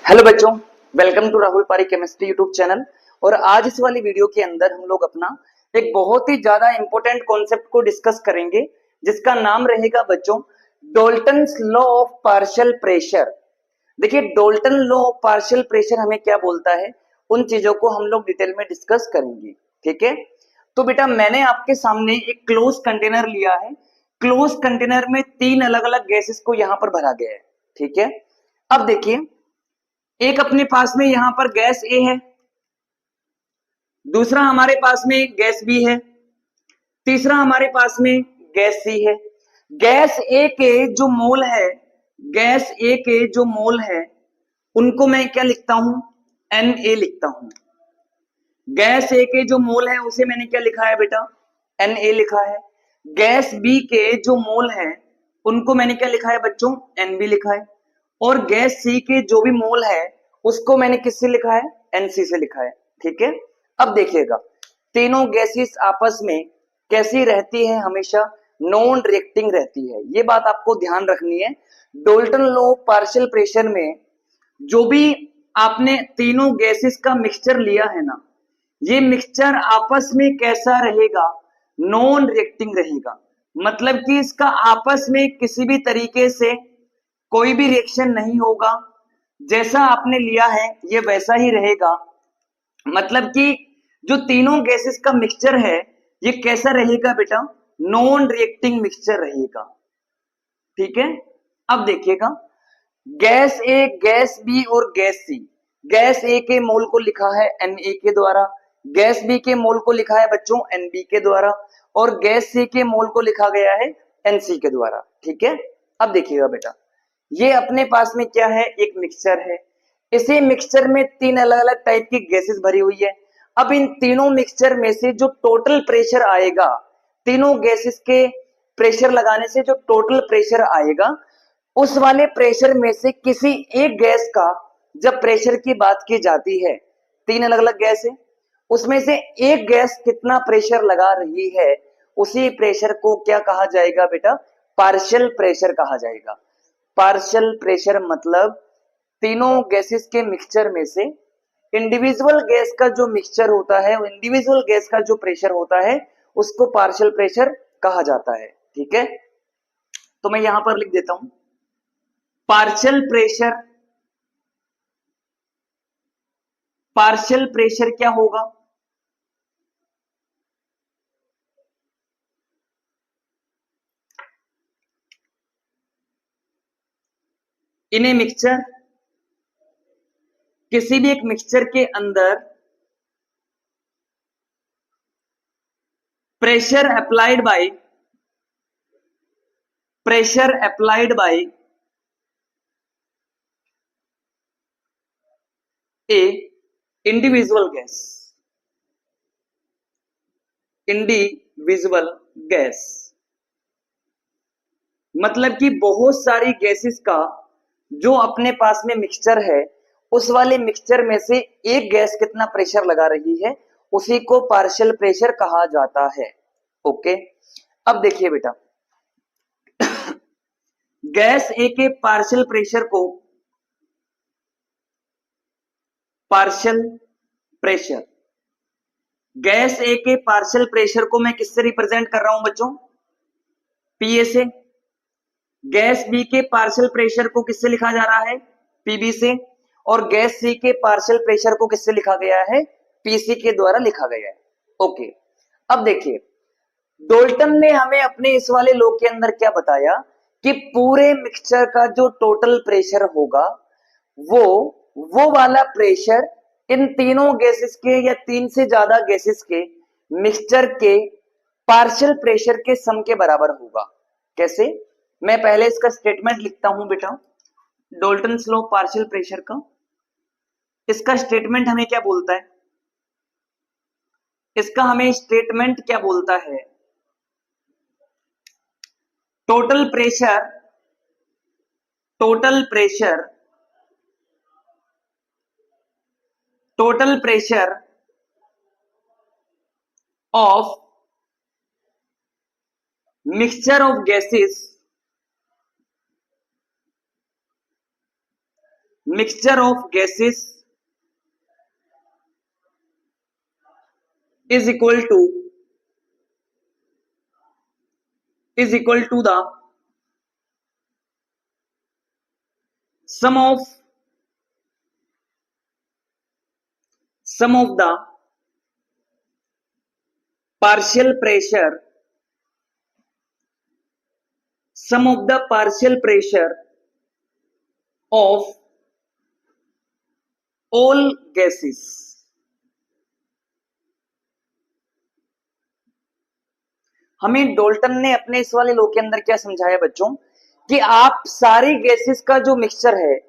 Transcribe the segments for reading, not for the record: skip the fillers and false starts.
Hello बच्चों, welcome to Rahul पारी chemistry YouTube channel. और आज इस वाली वीडियो के अंदर हम लोग अपना एक बहुत ही ज्यादा इंपॉर्टेंट कॉन्सेप्ट को डिस्कस करेंगे, जिसका नाम रहेगा बच्चों Dalton's law of partial pressure. देखिए, Dalton law of partial pressure हमें क्या बोलता है, उन चीजों को हम लोग डिटेल में डिस्कस करेंगे। ठीक है, तो बेटा मैंने आपके सामने एक क्लोज कंटेनर लिया है। क्लोज कंटेनर में तीन अलग अलग गैसेस को यहां पर भरा गया है। ठीक है, अब देखिए, एक अपने पास में यहां पर गैस ए है, दूसरा हमारे पास में गैस बी है, तीसरा हमारे पास में गैस सी है। गैस ए के जो मोल है, गैस ए के जो मोल है उनको मैं क्या लिखता हूं, एन ए लिखता हूं। गैस ए के जो मोल है उसे मैंने क्या लिखा है बेटा, एन ए लिखा है। गैस बी के जो मोल है उनको मैंने क्या लिखा है बच्चों, एन बी लिखा है। और गैस सी के जो भी मोल है उसको मैंने किससे लिखा है, एनसी से लिखा है। ठीक है, अब देखिएगा, तीनों गैसेस आपस में कैसी रहती है, हमेशा नॉन रिएक्टिंग रहती है। ये बात आपको ध्यान रखनी है। डोल्टन लॉ पार्शियल प्रेशर में जो भी आपने तीनों गैसेस का मिक्सचर लिया है ना, ये मिक्सचर आपस में कैसा रहेगा, नॉन रिएक्टिंग रहेगा। मतलब कि इसका आपस में किसी भी तरीके से कोई भी रिएक्शन नहीं होगा। जैसा आपने लिया है ये वैसा ही रहेगा। मतलब कि जो तीनों गैसेस का मिक्सचर है ये कैसा रहेगा बेटा, नॉन रिएक्टिंग मिक्सचर रहेगा। ठीक है, अब देखिएगा, गैस ए, गैस बी और गैस सी। गैस ए के मोल को लिखा है एन ए के द्वारा, गैस बी के मोल को लिखा है बच्चों एन बी के द्वारा, और गैस सी के मोल को लिखा गया है एन सी के द्वारा। ठीक है, अब देखिएगा बेटा, ये अपने पास में क्या है, एक मिक्सचर है। इसी मिक्सचर में तीन अलग अलग टाइप की गैसेस भरी हुई है। अब इन तीनों मिक्सचर में से जो टोटल प्रेशर आएगा, तीनों गैसेस के प्रेशर लगाने से जो टोटल प्रेशर आएगा, उस वाले प्रेशर में से किसी एक गैस का जब प्रेशर की बात की जाती है, तीन अलग अलग गैस है, उसमें से एक गैस कितना प्रेशर लगा रही है, उसी प्रेशर को क्या कहा जाएगा बेटा, पार्शियल प्रेशर कहा जाएगा। पार्शियल प्रेशर मतलब तीनों गैसेस के मिक्सचर में से इंडिविजुअल गैस का जो मिक्सचर होता है, इंडिविजुअल गैस का जो प्रेशर होता है उसको पार्शियल प्रेशर कहा जाता है। ठीक है, तो मैं यहां पर लिख देता हूं, पार्शियल प्रेशर, पार्शियल प्रेशर क्या होगा, इन ए मिक्सचर, किसी भी एक मिक्सचर के अंदर pressure applied by, pressure applied by A individual gas, individual gas मतलब कि बहुत सारी गैसेस का जो अपने पास में मिक्सचर है, उस वाले मिक्सचर में से एक गैस कितना प्रेशर लगा रही है, उसी को पार्शियल प्रेशर कहा जाता है। ओके, अब देखिए बेटा, गैस ए के पार्शियल प्रेशर को, पार्शियल प्रेशर, गैस ए के पार्शियल प्रेशर को मैं किससे रिप्रेजेंट कर रहा हूं बच्चों, पीए से। गैस बी के पार्शियल प्रेशर को किससे लिखा जा रहा है, पीबी से। और गैस सी के पार्शियल प्रेशर को किससे लिखा गया है, पीसी के द्वारा लिखा गया है। ओके, अब देखिए, डोल्टन ने हमें अपने इस वाले लॉ के अंदर क्या बताया कि पूरे मिक्सचर का जो टोटल प्रेशर होगा, वो वो वाला प्रेशर इन तीनों गैसेस के या तीन से ज्यादा गैसेस के मिक्सचर के पार्शियल प्रेशर के सम के बराबर होगा। कैसे, मैं पहले इसका स्टेटमेंट लिखता हूं बेटा, डोल्टन्स लॉ पार्शियल प्रेशर का। इसका स्टेटमेंट हमें क्या बोलता है, इसका हमें स्टेटमेंट क्या बोलता है, total pressure, total pressure, total pressure of mixture of gases, mixture of gases is equal to the sum of the partial pressure of all gases। हमें डोल्टन ने अपने इस वाले लॉ के अंदर क्या समझाया बच्चों, कि आप सारी गैसेस का जो मिक्सचर है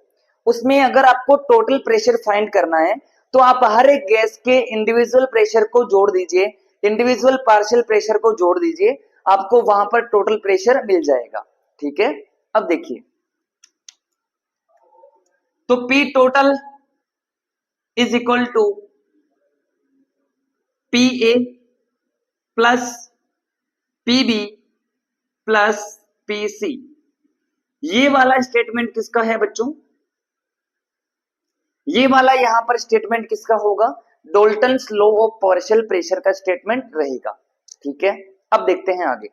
उसमें अगर आपको टोटल प्रेशर फाइंड करना है तो आप हर एक गैस के इंडिविजुअल प्रेशर को जोड़ दीजिए, इंडिविजुअल पार्शियल प्रेशर को जोड़ दीजिए, आपको वहां पर टोटल प्रेशर मिल जाएगा। ठीक है, अब देखिए, तो P total is equal to PA plus PB plus PC। ये वाला स्टेटमेंट किसका है बच्चों, ये वाला यहां पर स्टेटमेंट किसका होगा, डोल्टन्स लॉ ऑफ पार्शियल प्रेशर का स्टेटमेंट रहेगा। ठीक है, अब देखते हैं आगे।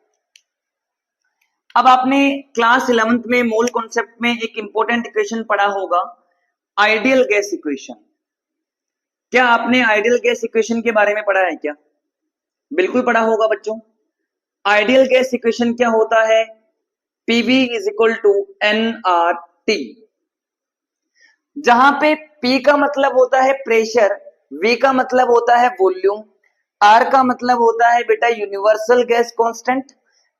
अब आपने क्लास 11th में मोल कॉन्सेप्ट में एक इंपॉर्टेंट इक्वेशन पढ़ा होगा, आइडियल गैस इक्वेशन। क्या आपने आइडियल गैस इक्वेशन के बारे में पढ़ा है क्या? बिल्कुल पढ़ा होगा बच्चों। आइडियल गैस इक्वेशन क्या होता है, PV is equal to nRT, जहां पे P का मतलब होता है प्रेशर, V का मतलब होता है वॉल्यूम, R का मतलब होता है बेटा यूनिवर्सल गैस कांस्टेंट,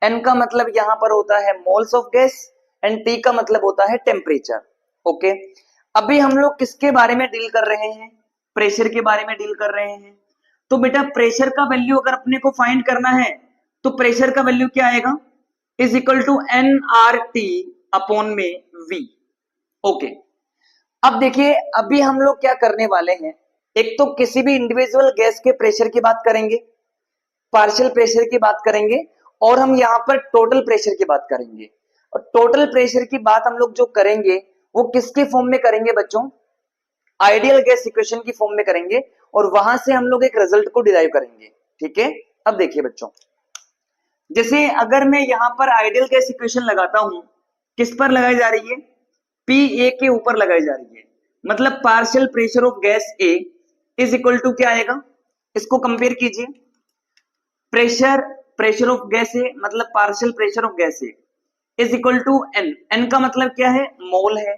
N का मतलब यहां पर होता है moles of gas and T का मतलब होता है टेम्परेचर। ओके, अभी हम लोग किसके बारे में डील कर रहे हैं, प्रेशर के बारे में डील कर रहे हैं। तो बेटा प्रेशर का वैल्यू अगर अपने को फाइंड करना है तो प्रेशर का वैल्यू क्या आएगा, is equal to nRT upon में V। ओके, अब देखिए अभी हम लोग क्या करने वाले हैं, एक तो किसी भी इंडिविजुअल गैस के प्रेशर की बात करेंगे, पार्शियल प्रेशर की बात करेंगे, और हम यहां पर टोटल प्रेशर की बात करेंगे। और टोटल प्रेशर की बात हम लोग जो करेंगे वो किसके फॉर्म में करेंगे बच्चों, आइडियल गैस इक्वेशन की फॉर्म में करेंगे, और वहां से हम लोग एक रिजल्ट को डिराइव करेंगे। ठीक है, अब देखिए बच्चों, जैसे अगर मैं यहां पर आइडियल गैस इक्वेशन लगाता हूं, किस पर लगाई जा रही है, PA के ऊपर लगाई जा रही है, मतलब partial pressure of gas A is equal to क्या आएगा, इसको कंपेयर कीजिए, प्रेशर ऑफ गैस A मतलब partial pressure of gas A is equal to N का मतलब क्या है, मोल है,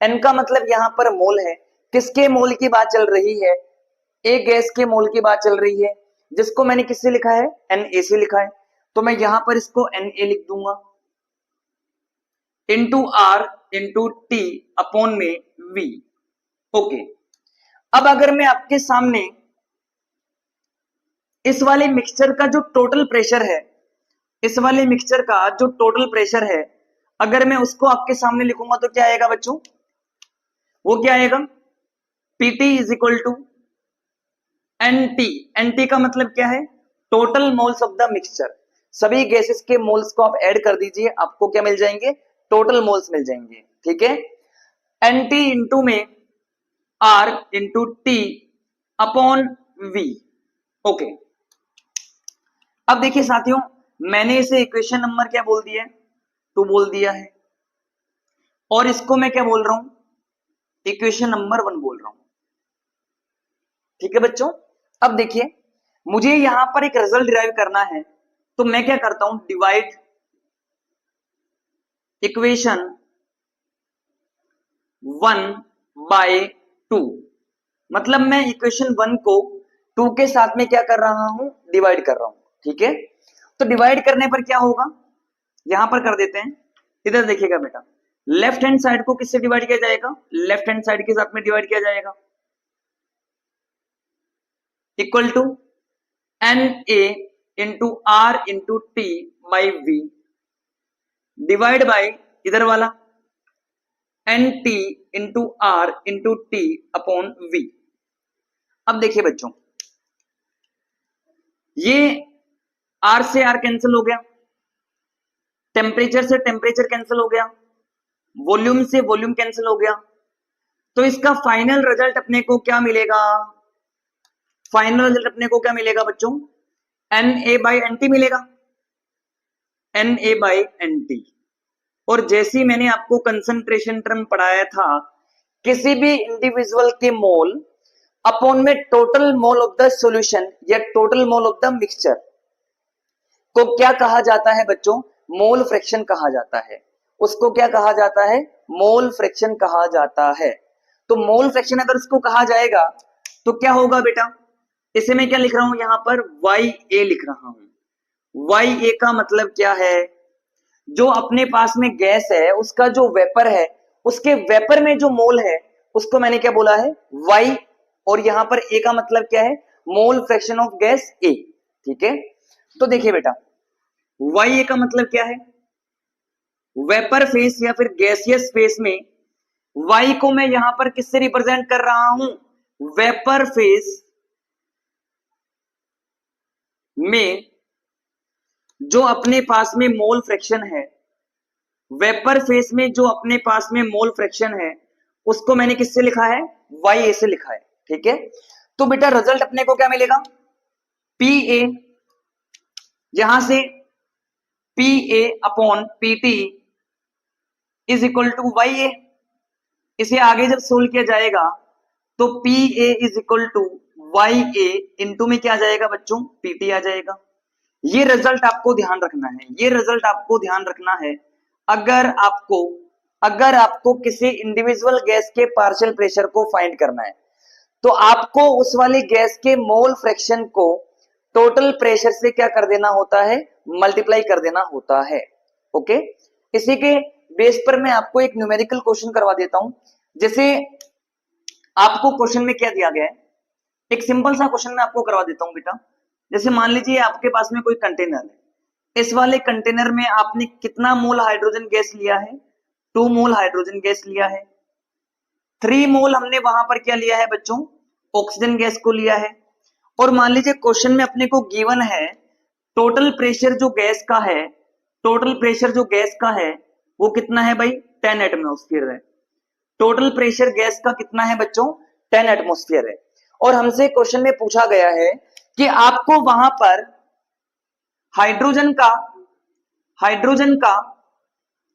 N का मतलब यहां पर मोल है, किसके मोल की बात चल रही है, ए गैस के मोल की बात चल रही है, जिसको मैंने किससे लिखा है, Na से लिखा है, तो मैं यहां पर इसको Na लिख दूंगा into R into T upon में V। ओके, अब अगर मैं आपके सामने इस वाले मिक्सचर का जो टोटल प्रेशर है, इस वाले मिक्सचर का जो टोटल प्रेशर है, अगर मैं उसको आपके सामने लिखूंगा तो क्या आएगा बच्चों, वो क्या आएगा, PT is equal to NT का मतलब क्या है, total moles of the mixture, सभी गैसेस के मोल्स को आप ऐड कर दीजिए, आपको क्या मिल जाएंगे, टोटल मोल्स मिल जाएंगे। ठीक है, NT इंटू में R into T upon V। Okay, अब देखिए साथियों, मैंने इसे इक्वेशन नंबर क्या बोल दिया है, 2 बोल दिया है, और इसको मैं क्या बोल रहा हूं, इक्वेशन नंबर 1 बोल रहा हूं। ठीक है बच्चों, अब देखिए मुझे यहां पर एक रिजल्ट डिराइव करना है, तो मैं क्या करता हूं, डिवाइड इक्वेशन 1 बाय 2, मतलब मैं इक्वेशन 1 को 2 के साथ में क्या कर रहा हूं, डिवाइड कर रहा हूं। ठीक है, तो डिवाइड करने पर क्या होगा, यहां पर कर देते हैं, इधर देखिएगा बेटा, लेफ्ट हैंड साइड को किससे डिवाइड किया जाएगा, लेफ्ट हैंड साइड के साथ में डिवाइड किया जाएगा, equal to NA into R into T by V divide by इधर वाला NT into R into T upon V। अब देखिए बच्चों, ये R से R कैंसिल हो गया, टेम्परेचर से टेम्परेचर कैंसिल हो गया, वॉल्यूम से वॉल्यूम कैंसिल हो गया, तो इसका फाइनल रिजल्ट अपने को क्या मिलेगा? फाइनल रिजल्ट अपने को क्या मिलेगा बच्चों? Na/Nt मिलेगा, Na/Nt। और जैसे ही मैंने आपको कंसंट्रेशन टर्म पढ़ाया था, किसी भी इंडिविजुअल के मोल अपॉन में total mole of the solution या total mole of the mixture को क्या कहा जाता है बच्चों? मोल फ्रैक्शन कहा जाता है। उसको क्या कहा जाता है? मोल फ्रैक्शन कहा जाता है। तो मोल फ्रैक्शन अगर उसको कहा जाएगा तो क्या होगा बेटा? इसे मैं क्या लिख रहा हूं यहां पर? Ya लिख रहा हूं। Ya का मतलब क्या है? जो अपने पास में गैस है उसका जो वेपर है, उसके वेपर में जो मोल है उसको मैंने क्या बोला है? Y। और यहां पर A का मतलब क्या है? मोल फ्रैक्शन ऑफ गैस A। ठीक है, तो देखिए बेटा, Ya का मतलब क्या है? वेपर फेस या फिर गैसियस फेस में Y को मैं यहां पर किससे रिप्रेजेंट कर रहा हूं? वेपर फेस में जो अपने पास में मोल फ्रैक्शन है, वेपर फेस में जो अपने पास में मोल फ्रैक्शन है, उसको मैंने किससे लिखा है? Ya से लिखा है। ठीक है, तो बेटा रिजल्ट अपने को क्या मिलेगा? Pa, यहां से Pa/Pt is equal to Ya। इसे आगे जब सोल्व किया जाएगा तो Pa is equal to Ya into में क्या आ जाएगा बच्चों? Pt आ जाएगा। ये रिजल्ट आपको ध्यान रखना है, ये रिजल्ट आपको ध्यान रखना है। अगर आपको किसी इंडिविजुअल गैस के पार्शियल प्रेशर को फाइंड करना है तो आपको उस वाली गैस के मोल फ्रैक्शन को टोटल प्रेशर से क्या कर देना होता है? मल्टीप्लाई कर देना होता है। ओके, इसी के बेस पर मैं आपको एक न्यूमेरिकल क्वेश्चन करवा देता हूं। जैसे आपको क्वेश्चन में क्या दिया गया है, एक सिंपल सा क्वेश्चन मैं आपको करवा देता हूं बेटा। जैसे मान लीजिए आपके पास में कोई कंटेनर है, इस वाले कंटेनर में आपने कितना मोल हाइड्रोजन गैस लिया है? 2 मोल हाइड्रोजन गैस लिया है। 3 मोल हमने वहां पर क्या लिया है बच्चों? ऑक्सीजन गैस को लिया है। और मान लीजिए क्वेश्चन में अपने को गिवन है टोटल प्रेशर जो गैस का है, टोटल प्रेशर जो गैस का है वो कितना है भाई? 10 एटमॉस्फेयर है। टोटल प्रेशर गैस का कितना है बच्चों? 10 एटमॉस्फेयर है। और हमसे क्वेश्चन में पूछा गया है कि आपको वहां पर हाइड्रोजन का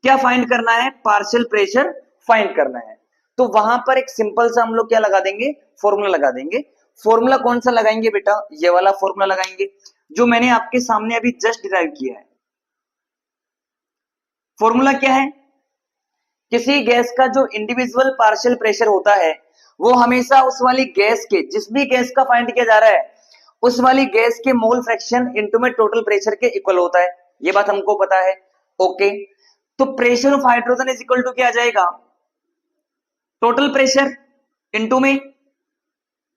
क्या फाइंड करना है? पार्शियल प्रेशर फाइंड करना है। तो वहां पर एक सिंपल सा हम लोग क्या लगा देंगे? फॉर्मूला लगा देंगे। फॉर्मूला कौन सा लगाएंगे बेटा? ये वाला फॉर्मूला लगाएंगे जो मैंने आपके सामने अभी जस्ट डिराइव किया है। फॉर्मूला क्या है? किसी गैस का जो इंडिविजुअल पार्शियल प्रेशर होता है वो हमेशा उस वाली गैस के, जिस भी गैस का फाइंड किया जा रहा है, उस वाली गैस के मोल फ्रैक्शन इनटू में टोटल प्रेशर के इक्वल होता है। ये बात हमको पता है। ओके, तो pressure of hydrogen is equal to क्या आ जाएगा? टोटल प्रेशर इनटू में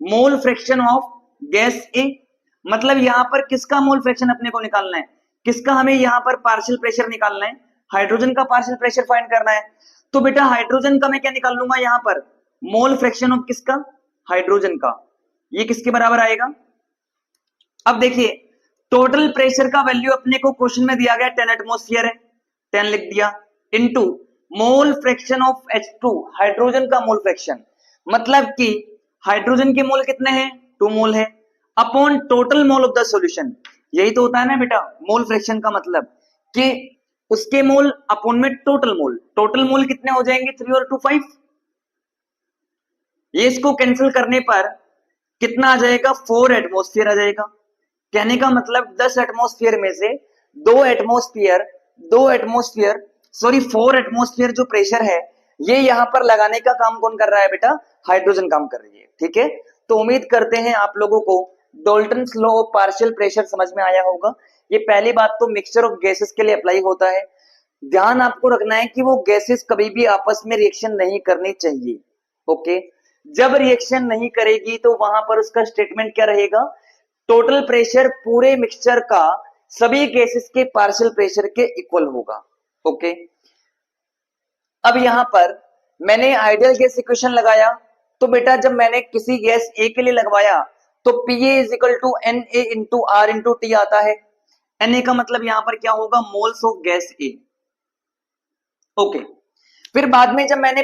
mole fraction of gas A. मतलब यहां पर किसका मोल फ्रैक्शन अपने को निकालना है? किसका हमें यहां पर पार्शियल प्रेशर निकालना है? हाइड्रोजन का पार्शियल प्रेशर फाइंड करना है। तो बेटा हाइड्रोजन का मैं क्या निकाल लूंगा यहां पर? मोल फ्रैक्शन ऑफ किसका? हाइड्रोजन का। ये किसके बराबर आएगा? अब देखिए, टोटल प्रेशर का वैल्यू अपने को क्वेश्चन में दिया गया 10 एटमॉस्फेयर है, 10 लिख दिया, into mole fraction of H2, hydrogen का मोल फ्रैक्शन, मतलब कि हाइड्रोजन के मोल कितने हैं? 2 मोल है, upon total mole of the solution. यही तो होता है ना बेटा मोल फ्रैक्शन का मतलब, कि उसके मोल अपॉन में टोटल मोल। टोटल मोल कितने हो जाएंगे? 3 और 2 5। ये इसको कैंसिल करने पर कितना आ जाएगा? 4 एटमॉस्फेयर आ जाएगा। कहने का मतलब 10 एटमॉस्फेयर में से 2 एटमॉस्फेयर सॉरी 4 एटमॉस्फेयर जो प्रेशर है ये यहां पर लगाने का काम कौन कर रहा है बेटा? हाइड्रोजन काम कर रही है। ठीक है, तो उम्मीद करते हैं आप लोगों को Dalton's law of partial pressure समझ में आया होगा। ये पहली बात तो मिक्सचर ऑफ गैसेस के लिए अप्लाई होता है। ध्यान आपको रखना है कि वो गैसेस कभी भी आपस में रिएक्शन नहीं करनी चाहिए। ओके, जब रिएक्शन नहीं करेगी तो वहां पर उसका स्टेटमेंट क्या रहेगा? टोटल प्रेशर पूरे मिक्सचर का सभी गैसेस के पार्शियल प्रेशर के इक्वल होगा। ओके, अब यहां पर मैंने आइडियल गैस इक्वेशन लगाया, तो बेटा जब मैंने किसी गैस ए के लिए लगवाया तो Pa is equal to Na into R into T आता है। Na का मतलब यहां पर क्या होगा? Moles of gas A. Okay, फिर बाद में जब मैंने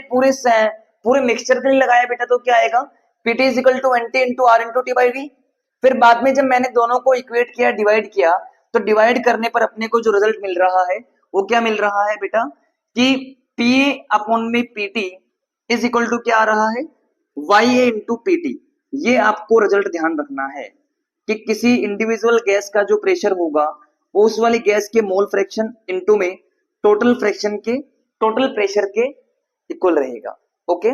पूरे मिक्सचर के लिए लगाया बेटा तो क्या आएगा, P T is equal to N T into R into T by V. फिर बाद में जब मैंने दोनों को इक्वेट किया, डिवाइड किया, तो डिवाइड करने पर अपने को जो रिजल्ट मिल रहा है वो क्या मिल रहा है बेटा, कि पी अपॉन में पीटी इज इक्वल टू क्या आ रहा है, वाई ए इंटू पीटी। ये आपको रिजल्ट ध्यान रखना है कि किसी इंडिविजुअल गैस का जो प्रेशर होगा वो उस वाली गैस के मोल फ्रैक्शन इनटू में टोटल फ्रैक्शन के, टोटल प्रेशर के इक्वल रहेगा। ओके।